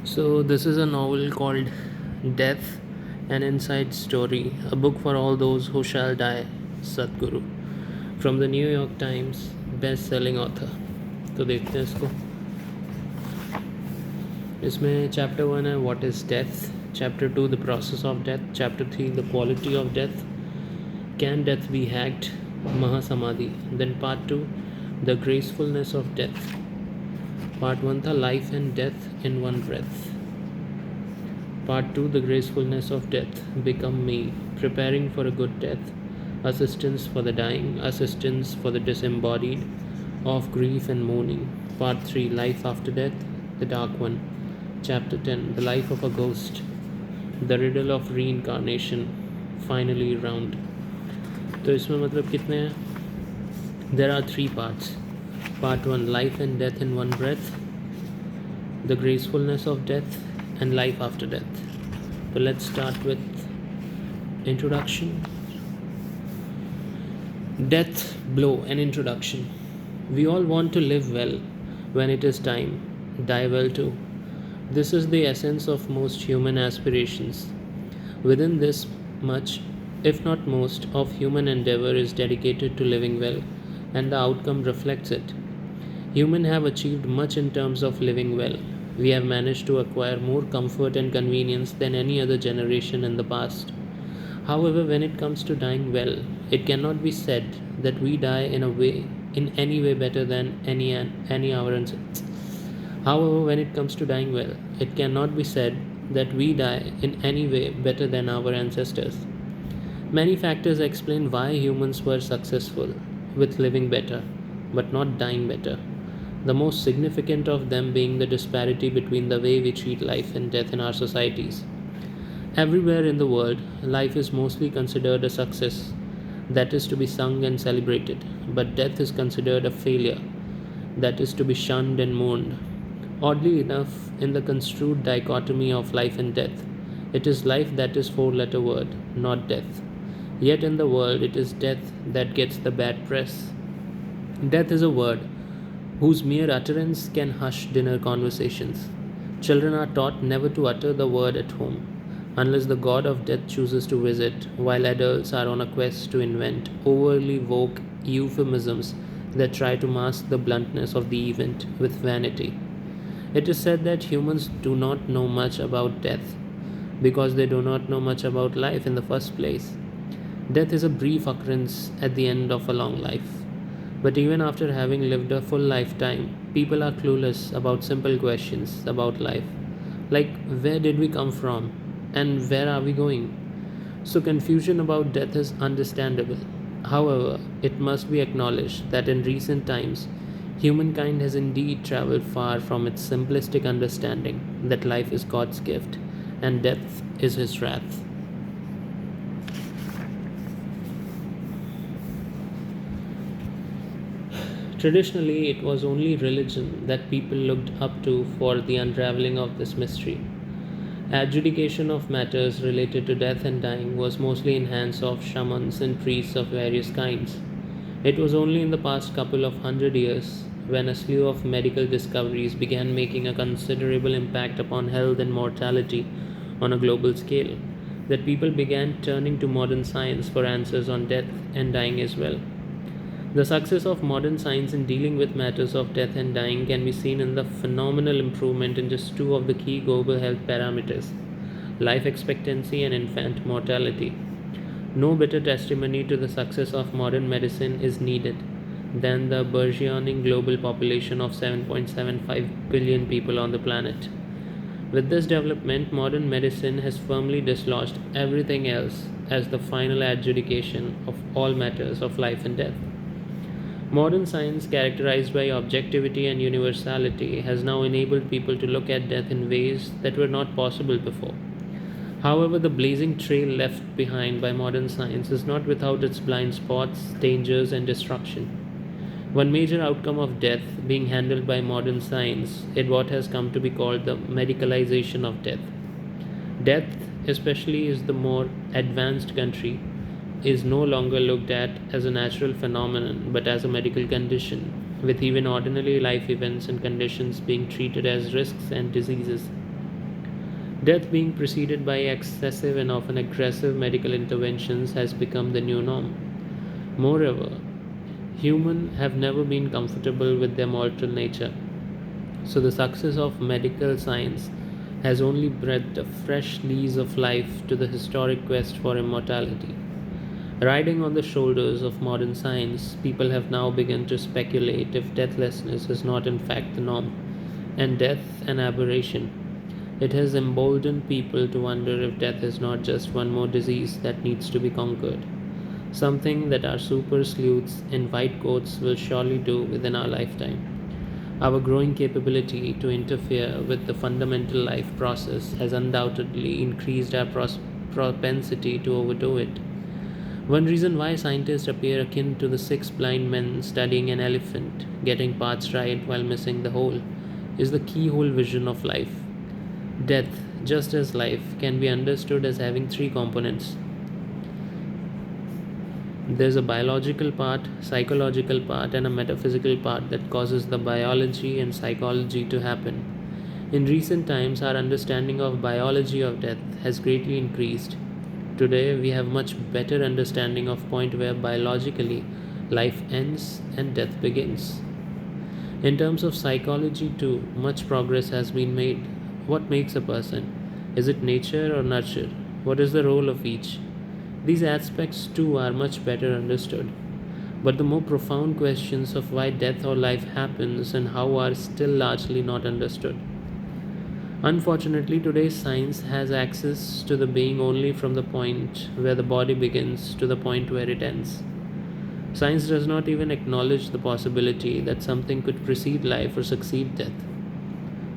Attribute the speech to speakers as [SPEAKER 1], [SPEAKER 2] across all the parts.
[SPEAKER 1] So, this is a novel called Death, an Inside Story, a book for all those who shall die, Sadhguru, from the New York Times best selling author. तो देखते हैं इसको. इसमें chapter 1 है what is death, chapter 2 the process of death, chapter 3 the quality of death, can death be hacked, Mahasamadhi, then part 2 the gracefulness of death. Part 1 था life and death in one breath. Part 2 The Gracefulness of Death, Become Me, Preparing for a Good Death, Assistance for the Dying, Assistance for the Disembodied, Of Grief and Mourning. Part 3 Life After Death, The Dark One. Chapter 10 The Life of a Ghost, The Riddle of Reincarnation, Finally Round. तो इसमें मतलब कितने हैं? There are 3 parts. Part 1 Life and Death in One Breath, The Gracefulness of Death, and Life After Death. So let's start with introduction. Death blow, an introduction. We all want to live well when it is time, die well too. This is the essence of most human aspirations. Within this much, if not most, of human endeavor is dedicated to living well, and the outcome reflects it. Humans have achieved much in terms of living well. We have managed to acquire more comfort and convenience than any other generation in the past. However, when it comes to dying well, it cannot be said that we die in any way better than any our ancestors. However, when it comes to dying well, it cannot be said that we die in any way better than our ancestors. Many factors explain why humans were successful with living better, but not dying better. The most significant of them being the disparity between the way we treat life and death in our societies. Everywhere in the world, life is mostly considered a success that is to be sung and celebrated, but death is considered a failure that is to be shunned and mourned. Oddly enough, in the construed dichotomy of life and death, it is life that is four-letter word, not death. Yet in the world, it is death that gets the bad press. Death is a word whose mere utterance can hush dinner conversations. Children are taught never to utter the word at home, unless the god of death chooses to visit, while adults are on a quest to invent overly vogue euphemisms that try to mask the bluntness of the event with vanity. It is said that humans do not know much about death because they do not know much about life in the first place. Death is a brief occurrence at the end of a long life. But even after having lived a full lifetime, people are clueless about simple questions about life, like where did we come from and where are we going? So confusion about death is understandable. However, it must be acknowledged that in recent times, humankind has indeed traveled far from its simplistic understanding that life is God's gift and death is His wrath. Traditionally, it was only religion that people looked up to for the unraveling of this mystery. Adjudication of matters related to death and dying was mostly in hands of shamans and priests of various kinds. It was only in the past couple of 100 years, when a slew of medical discoveries began making a considerable impact upon health and mortality on a global scale, that people began turning to modern science for answers on death and dying as well. The success of modern science in dealing with matters of death and dying can be seen in the phenomenal improvement in just two of the key global health parameters, life expectancy and infant mortality. No better testimony to the success of modern medicine is needed than the burgeoning global population of 7.75 billion people on the planet. With this development, modern medicine has firmly dislodged everything else as the final adjudication of all matters of life and death. Modern science, characterized by objectivity and universality, has now enabled people to look at death in ways that were not possible before. However, the blazing trail left behind by modern science is not without its blind spots, dangers, and destruction. One major outcome of death being handled by modern science is what has come to be called the medicalization of death. Death, especially in the more advanced country, is no longer looked at as a natural phenomenon but as a medical condition, with even ordinary life events and conditions being treated as risks and diseases. Death being preceded by excessive and often aggressive medical interventions has become the new norm. Moreover, humans have never been comfortable with their mortal nature, so the success of medical science has only breathed a fresh lease of life to the historic quest for immortality. Riding on the shoulders of modern science, people have now begun to speculate if deathlessness is not in fact the norm, and death an aberration. It has emboldened people to wonder if death is not just one more disease that needs to be conquered, something that our super sleuths in white coats will surely do within our lifetime. Our growing capability to interfere with the fundamental life process has undoubtedly increased our propensity to overdo it. One reason why scientists appear akin to the six blind men studying an elephant, getting parts right while missing the whole, is the keyhole vision of life. Death, just as life, can be understood as having three components. There's a biological part, psychological part, and a metaphysical part that causes the biology and psychology to happen. In recent times, our understanding of biology of death has greatly increased. Today, we have much better understanding of point where biologically life ends and death begins. In terms of psychology too, much progress has been made. What makes a person? Is it nature or nurture? What is the role of each? These aspects too are much better understood. But the more profound questions of why death or life happens and how are still largely not understood. Unfortunately, today's science has access to the being only from the point where the body begins to the point where it ends. Science does not even acknowledge the possibility that something could precede life or succeed death.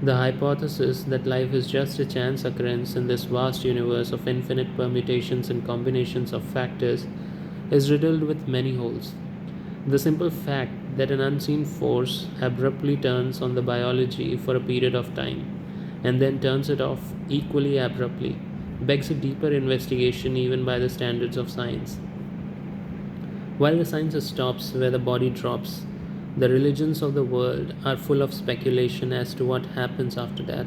[SPEAKER 1] The hypothesis that life is just a chance occurrence in this vast universe of infinite permutations and combinations of factors is riddled with many holes. The simple fact that an unseen force abruptly turns on the biology for a period of time and then turns it off equally abruptly begs a deeper investigation even by the standards of science. While the science stops where the body drops, the religions of the world are full of speculation as to what happens after that,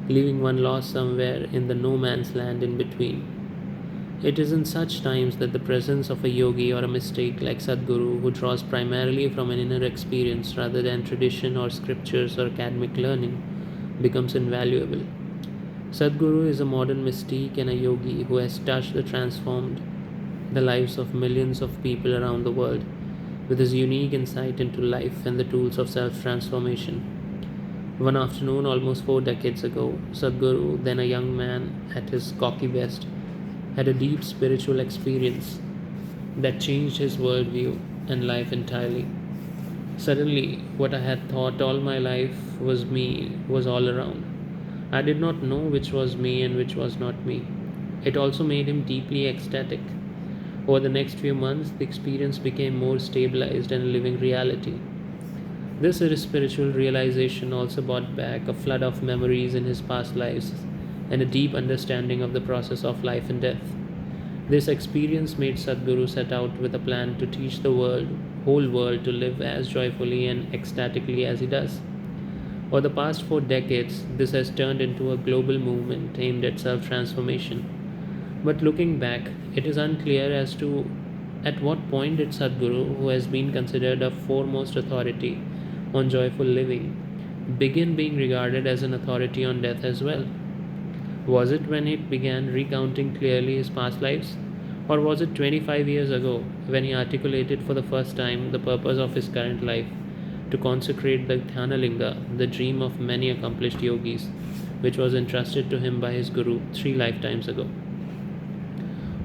[SPEAKER 1] leaving one lost somewhere in the no man's land in between. It is in such times that the presence of a yogi or a mystic like Sadhguru, who draws primarily from an inner experience rather than tradition or scriptures or academic learning, becomes invaluable. Sadhguru is a modern mystique and a yogi who has touched and transformed the lives of millions of people around the world with his unique insight into life and the tools of self transformation. One afternoon, almost 4 decades ago, Sadhguru, then a young man at his cocky best, had a deep spiritual experience that changed his worldview and life entirely. Suddenly, what I had thought all my life was me was all around. I did not know which was me and which was not me. It also made him deeply ecstatic. Over the next few months, the experience became more stabilized and a living reality. This spiritual realization also brought back a flood of memories in his past lives and a deep understanding of the process of life and death. This experience made Sadhguru set out with a plan to teach the whole world to live as joyfully and ecstatically as he does. For the past 4 decades, this has turned into a global movement aimed at self transformation. But looking back, it is unclear as to at what point did Sadhguru, who has been considered a foremost authority on joyful living, begin being regarded as an authority on death as well. Was it when he began recounting clearly his past lives? Or was it 25 years ago when he articulated for the first time the purpose of his current life to consecrate the Dhyanalinga, the dream of many accomplished yogis, which was entrusted to him by his Guru 3 lifetimes ago?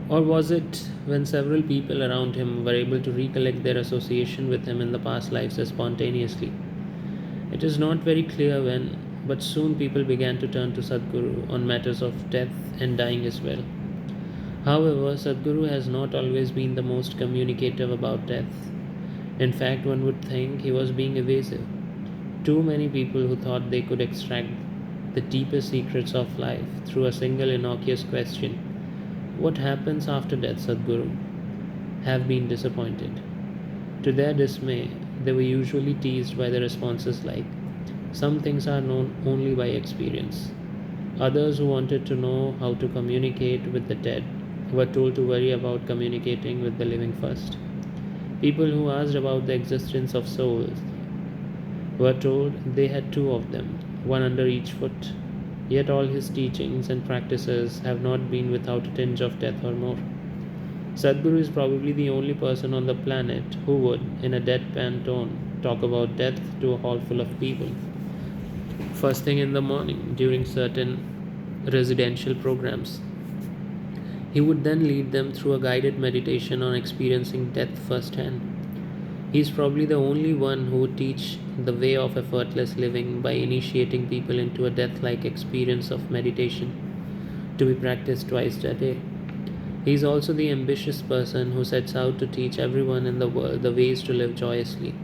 [SPEAKER 1] Or was it when several people around him were able to recollect their association with him in the past lives spontaneously? It is not very clear when, but soon people began to turn to Sadhguru on matters of death and dying as well. However, Sadhguru has not always been the most communicative about death. In fact, one would think he was being evasive. Too many people who thought they could extract the deepest secrets of life through a single innocuous question, "What happens after death, Sadhguru?" have been disappointed. To their dismay, they were usually teased by the responses like, "Some things are known only by experience." Others who wanted to know how to communicate with the dead were told to worry about communicating with the living first. People who asked about the existence of souls were told they had two of them, one under each foot. Yet all his teachings and practices have not been without a tinge of death or more. Sadhguru is probably the only person on the planet who would, in a deadpan tone, talk about death to a hall full of people. First thing in the morning, during certain residential programs, he would then lead them through a guided meditation on experiencing death firsthand. He is probably the only one who would teach the way of effortless living by initiating people into a death like experience of meditation to be practiced twice a day. He is also the ambitious person who sets out to teach everyone in the world the ways to live joyously,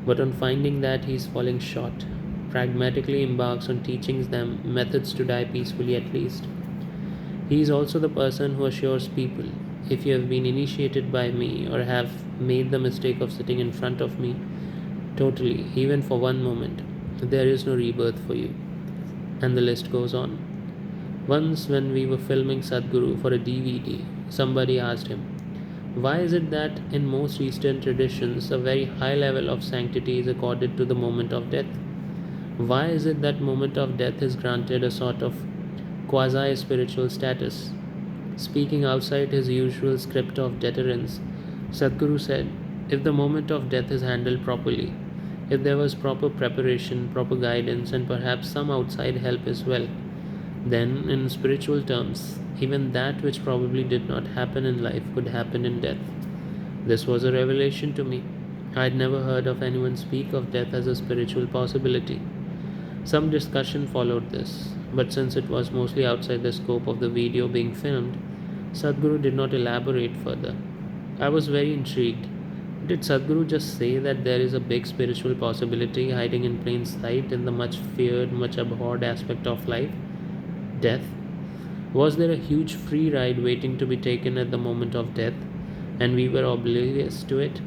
[SPEAKER 1] but on finding that he is falling short, pragmatically embarks on teaching them methods to die peacefully at least. He is also the person who assures people, if you have been initiated by me or have made the mistake of sitting in front of me totally, even for one moment, there is no rebirth for you. And the list goes on. Once, when we were filming Sadhguru for a DVD, somebody asked him, why is it that in most Eastern traditions a very high level of sanctity is accorded to the moment of death? Why is it that moment of death is granted a sort of quasi spiritual status? Speaking outside his usual script of deterrence, Sadhguru said, if the moment of death is handled properly, if there was proper preparation, proper guidance, and perhaps some outside help as well, then, in spiritual terms, even that which probably did not happen in life could happen in death. This was a revelation to me. I had never heard of anyone speak of death as a spiritual possibility. Some discussion followed this, but since it was mostly outside the scope of the video being filmed, Sadhguru did not elaborate further. I was very intrigued. Did Sadhguru just say that there is a big spiritual possibility hiding in plain sight in the much feared, much abhorred aspect of life? Death? Was there a huge free ride waiting to be taken at the moment of death, and we were oblivious to it?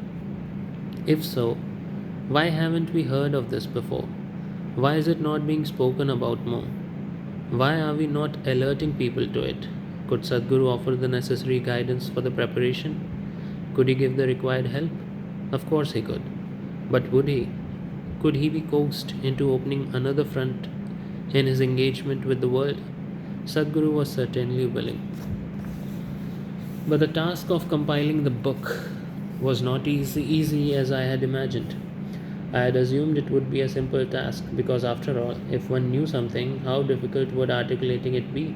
[SPEAKER 1] If so, why haven't we heard of this before? Why is it not being spoken about more? Why are we not alerting people to it? Could Sadhguru offer the necessary guidance for the preparation? Could he give the required help? Of course he could. But would he? Could he be coaxed into opening another front in his engagement with the world? Sadhguru was certainly willing. But the task of compiling the book was not easy as I had imagined. I had assumed it would be a simple task because, after all, if one knew something, how difficult would articulating it be?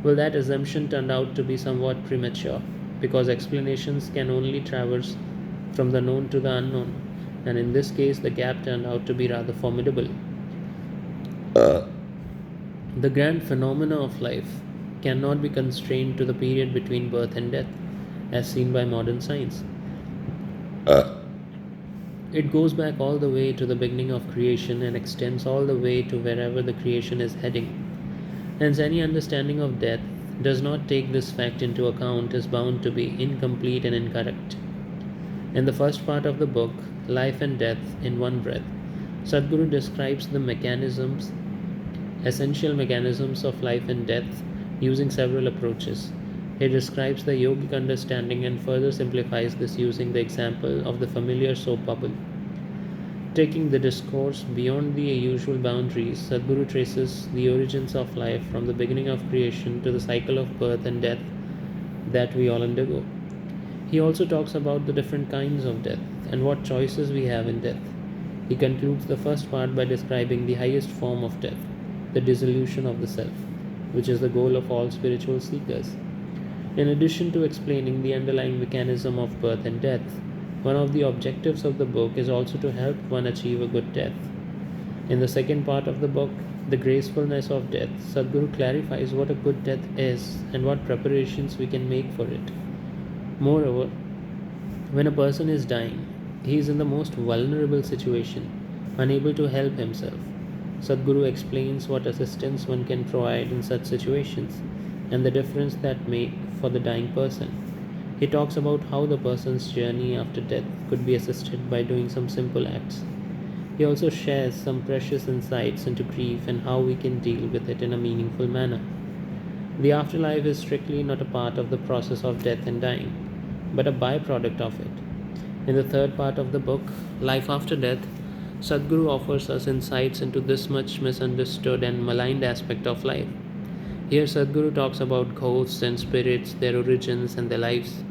[SPEAKER 1] Well, that assumption turned out to be somewhat premature because explanations can only traverse from the known to the unknown, and in this case, the gap turned out to be rather formidable. The grand phenomena of life cannot be constrained to the period between birth and death, as seen by modern science. It goes back all the way to the beginning of creation and extends all the way to wherever the creation is heading. Hence, any understanding of death does not take this fact into account is bound to be incomplete and incorrect. In the first part of the book, Life and Death in One Breath, Sadhguru describes the mechanisms, essential mechanisms of life and death using several approaches. He describes the yogic understanding and further simplifies this using the example of the familiar soap bubble. Taking the discourse beyond the usual boundaries, Sadhguru traces the origins of life from the beginning of creation to the cycle of birth and death that we all undergo. He also talks about the different kinds of death and what choices we have in death. He concludes the first part by describing the highest form of death, the dissolution of the self, which is the goal of all spiritual seekers. In addition to explaining the underlying mechanism of birth and death, one of the objectives of the book is also to help one achieve a good death. In the second part of the book, The Gracefulness of Death, Sadhguru clarifies what a good death is and what preparations we can make for it. Moreover, when a person is dying, he is in the most vulnerable situation, unable to help himself. Sadhguru explains what assistance one can provide in such situations and the difference that make for the dying person. He talks about how the person's journey after death could be assisted by doing some simple acts. He also shares some precious insights into grief and how we can deal with it in a meaningful manner. The afterlife is strictly not a part of the process of death and dying, but a byproduct of it. In the third part of the book, Life After Death, Sadhguru offers us insights into this much misunderstood and maligned aspect of life. Here, Sadhguru talks about ghosts and spirits, their origins and their lives,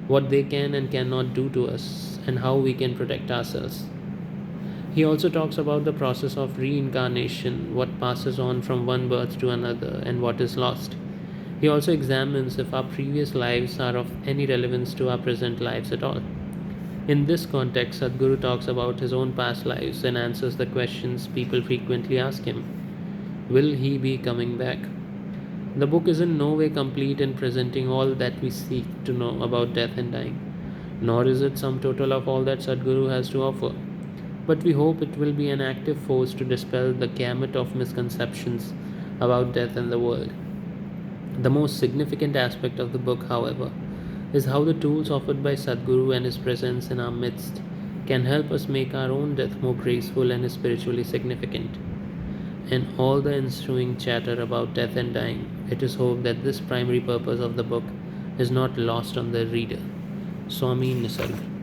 [SPEAKER 1] what they can and cannot do to us, and how we can protect ourselves. He also talks about the process of reincarnation, what passes on from one birth to another, and what is lost. He also examines if our previous lives are of any relevance to our present lives at all. In this context, Sadhguru talks about his own past lives and answers the questions people frequently ask him. Will he be coming back? The book is in no way complete in presenting all that we seek to know about death and dying, nor is it sum total of all that Sadhguru has to offer. But we hope it will be an active force to dispel the gamut of misconceptions about death and the world. The most significant aspect of the book, however, is how the tools offered by Sadhguru and his presence in our midst can help us make our own death more graceful and spiritually significant. In all the ensuing chatter about death and dying, it is hoped that this primary purpose of the book is not lost on the reader. Swami Nisarg.